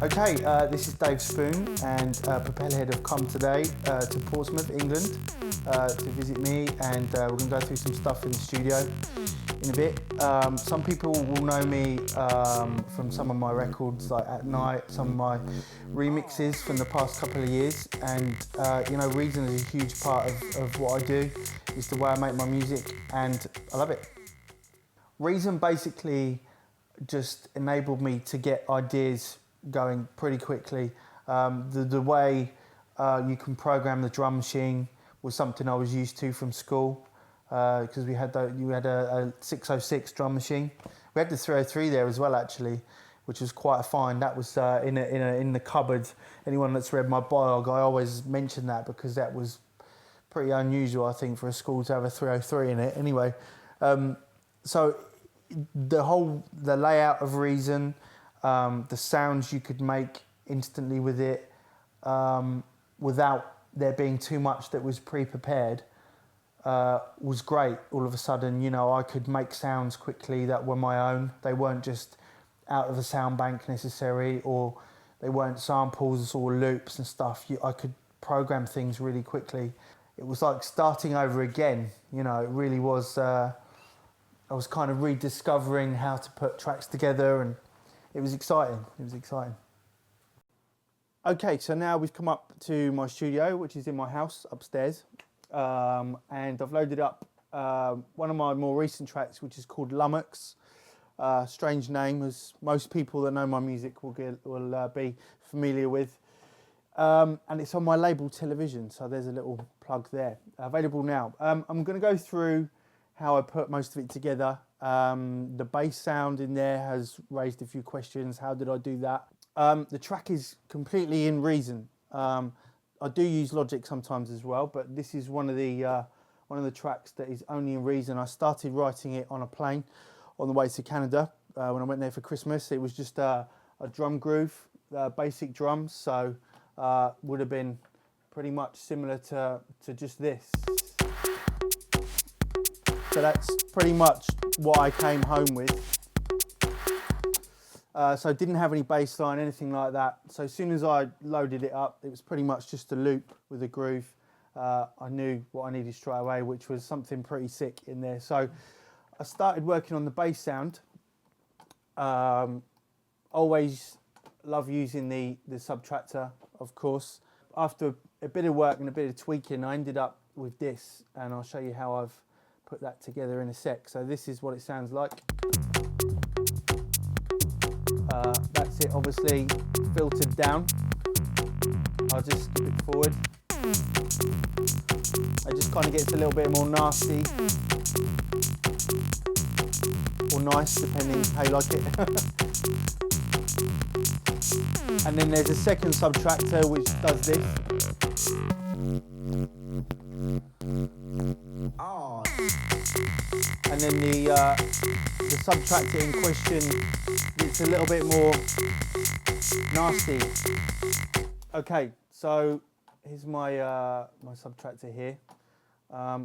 Okay, this is Dave Spoon, and Propellerhead have come today to Portsmouth, England, to visit me, and we're going to go through some stuff in the studio in a bit. Some people will know me from some of my records, like At Night, some of my remixes from the past couple of years, and you know, Reason is a huge part of what I do. It's the way I make my music, and I love it. Reason basically just enabled me to get ideas going pretty quickly. The way you can program the drum machine was something I was used to from school, because you had a 606 drum machine. We had the 303 there as well, actually, which was quite a find. That was in the cupboard. Anyone that's read my blog, I always mention that because that was pretty unusual, I think, for a school to have a 303 in it. Anyway, so the layout of Reason, the sounds you could make instantly with it, without there being too much that was pre-prepared, was great. All of a sudden, you know, I could make sounds quickly that were my own. They weren't just out of a sound bank necessarily, or they weren't samples or loops and stuff. I could program things really quickly. It was like starting over again, you know. It really was. I was kind of rediscovering how to put tracks together, and it was exciting. It was exciting. Okay, so now we've come up to my studio, which is in my house upstairs, and I've loaded up one of my more recent tracks, which is called Lummox. Strange name, as most people that know my music will be familiar with. And it's on my label Television, so there's a little plug there. Available now. I'm going to go through how I put most of it together. The bass sound in there has raised a few questions. How did I do that? The track is completely in Reason. I do use Logic sometimes as well, but this is one of the tracks that is only in Reason. I started writing it on a plane on the way to Canada when I went there for Christmas. It was just a drum groove, basic drums, so would have been pretty much similar to just this. So that's pretty much what I came home with. So I didn't have any bass line, anything like that. So as soon as I loaded it up, it was pretty much just a loop with a groove. I knew what I needed straight away, which was something pretty sick in there. So I started working on the bass sound. Always love using the Subtractor, of course. After a bit of work and a bit of tweaking, I ended up with this, and I'll show you how I've put that together in a sec. So this is what it sounds like. That's it, obviously filtered down. I'll just skip it forward. It just kind of gets a little bit more nasty, or nice, depending how you like it. And then there's a second Subtractor which does this. And then the Subtractor in question, it's a little bit more nasty. Okay, so here's my my Subtractor here.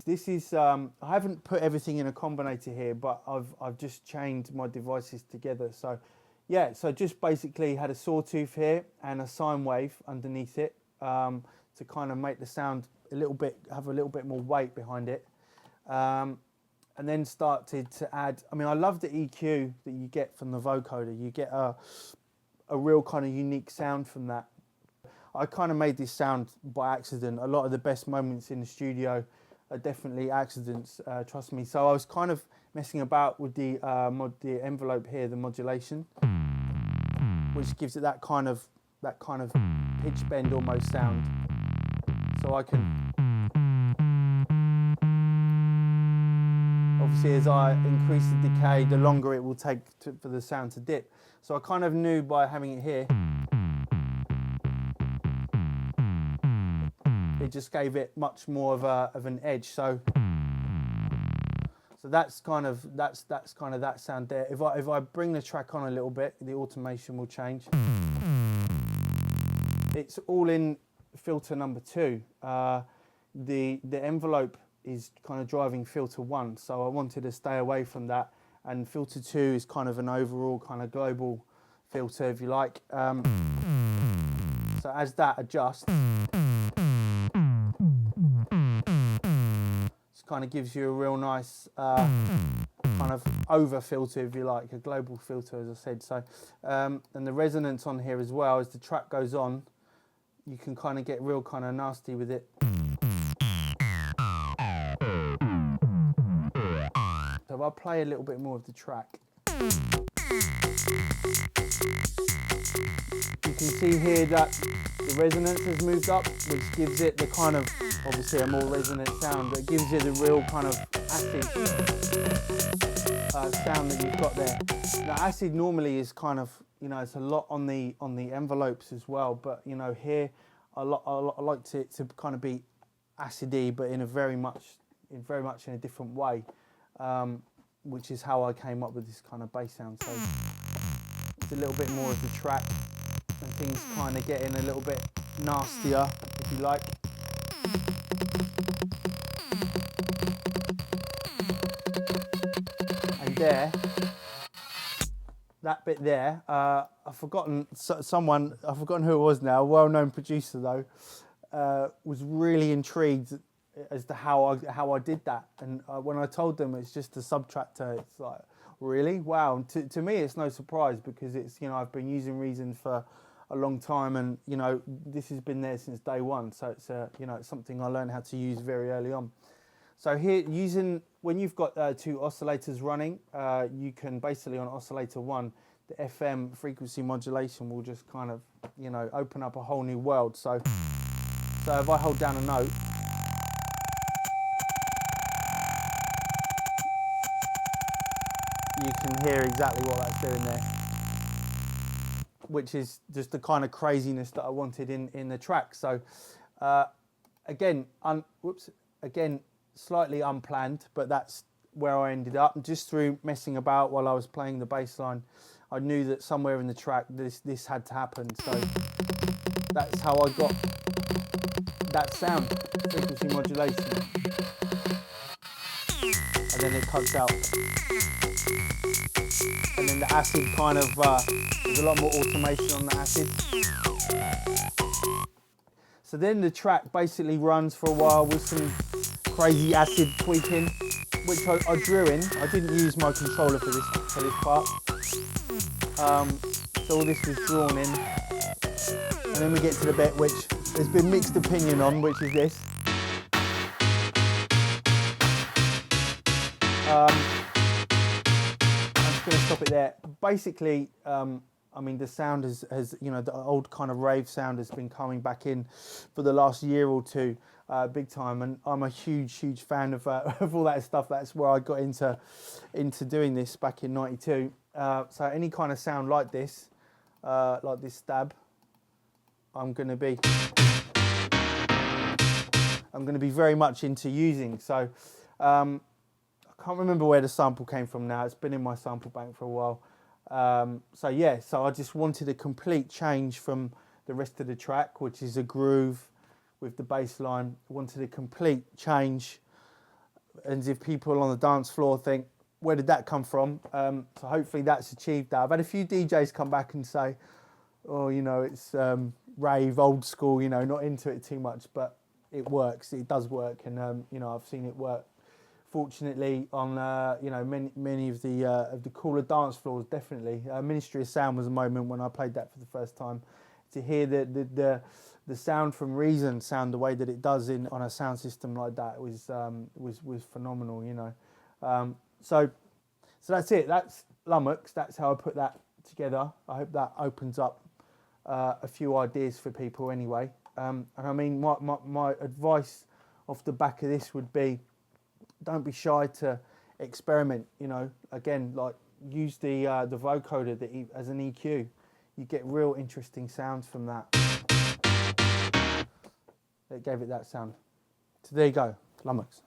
This is I haven't put everything in a combinator here, but I've just chained my devices together. So yeah, so just basically had a sawtooth here and a sine wave underneath it, to kind of make the sound have a little bit more weight behind it. And then started to add, I mean, I love the EQ that you get from the vocoder. You get a real kind of unique sound from that. I kind of made this sound by accident. A lot of the best moments in the studio are definitely accidents, trust me. So I was kind of messing about with the envelope here, the modulation, which gives it that kind of pitch bend almost sound. So I can, obviously, as I increase the decay, the longer it will take for the sound to dip. So I kind of knew by having it here, it just gave it much more of an edge. So that's kind of that sound there. If I bring the track on a little bit, the automation will change. It's all in filter number 2. The envelope is kind of driving filter 1, so I wanted to stay away from that, and filter 2 is kind of an overall kind of global filter, if you like. So as that adjusts, it kind of gives you a real nice kind of over filter, if you like, a global filter, as I said. So, and the resonance on here as well, as the track goes on, you can kind of get real kind of nasty with it. So if I play a little bit more of the track, you can see here that the resonance has moved up, which gives it the kind of, obviously a more resonant sound, but it gives it a real kind of acid sound that you've got there. Now acid normally is kind of, you know, it's a lot on the envelopes as well, but you know, here I like to kind of be acidy, but in a very much in a different way, which is how I came up with this kind of bass sound. So it's a little bit more of the track, and things kind of getting a little bit nastier, if you like. And there, that bit there, I've forgotten who it was now, a well-known producer though, was really intrigued as to how I did that. And when I told them it's just a subtractor, it's like, really? Wow. And to me, it's no surprise, because it's, you know, I've been using Reason for a long time, and you know, this has been there since day one. So it's you know, it's something I learned how to use very early on. So here, when you've got two oscillators running, you can basically, on oscillator 1, the FM frequency modulation will just kind of, you know, open up a whole new world. So if I hold down a note, you can hear exactly what that's doing there, which is just the kind of craziness that I wanted in the track. So again, slightly unplanned, but that's where I ended up. Just through messing about while I was playing the bass line, I knew that somewhere in the track this had to happen. So that's how I got that sound, frequency modulation. And then it cuts out. And then the acid kind of, there's a lot more automation on the acid. So then the track basically runs for a while with some crazy acid tweaking, which I drew in. I didn't use my controller for this part. So all this was drawn in. And then we get to the bit which there's been mixed opinion on, which is this. I'm just going to stop it there. Basically, I mean, the sound has, you know, the old kind of rave sound has been coming back in for the last year or two, big time, and I'm a huge fan of all that stuff. That's where I got into doing this back in '92. So any kind of sound like this stab, I'm going to be very much into using. So I can't remember where the sample came from now. It's been in my sample bank for a while. So yeah, so I just wanted a complete change from the rest of the track, which is a groove with the bass line. I wanted a complete change, and if people on the dance floor think, where did that come from? So hopefully that's achieved that. I've had a few DJs come back and say, oh, you know, it's rave, old school, you know, not into it too much, but it works, it does work, and you know, I've seen it work. Fortunately, on you know, many of the cooler dance floors, definitely. Ministry of Sound was a moment when I played that for the first time. To hear the sound from Reason sound the way that it does on a sound system like that was phenomenal, you know. So that's it. That's Lummox. That's how I put that together. I hope that opens up a few ideas for people anyway. And I mean, my advice off the back of this would be, don't be shy to experiment, you know. Again, like, use the vocoder as an EQ. You get real interesting sounds from that. It gave it that sound. So there you go, Lummox.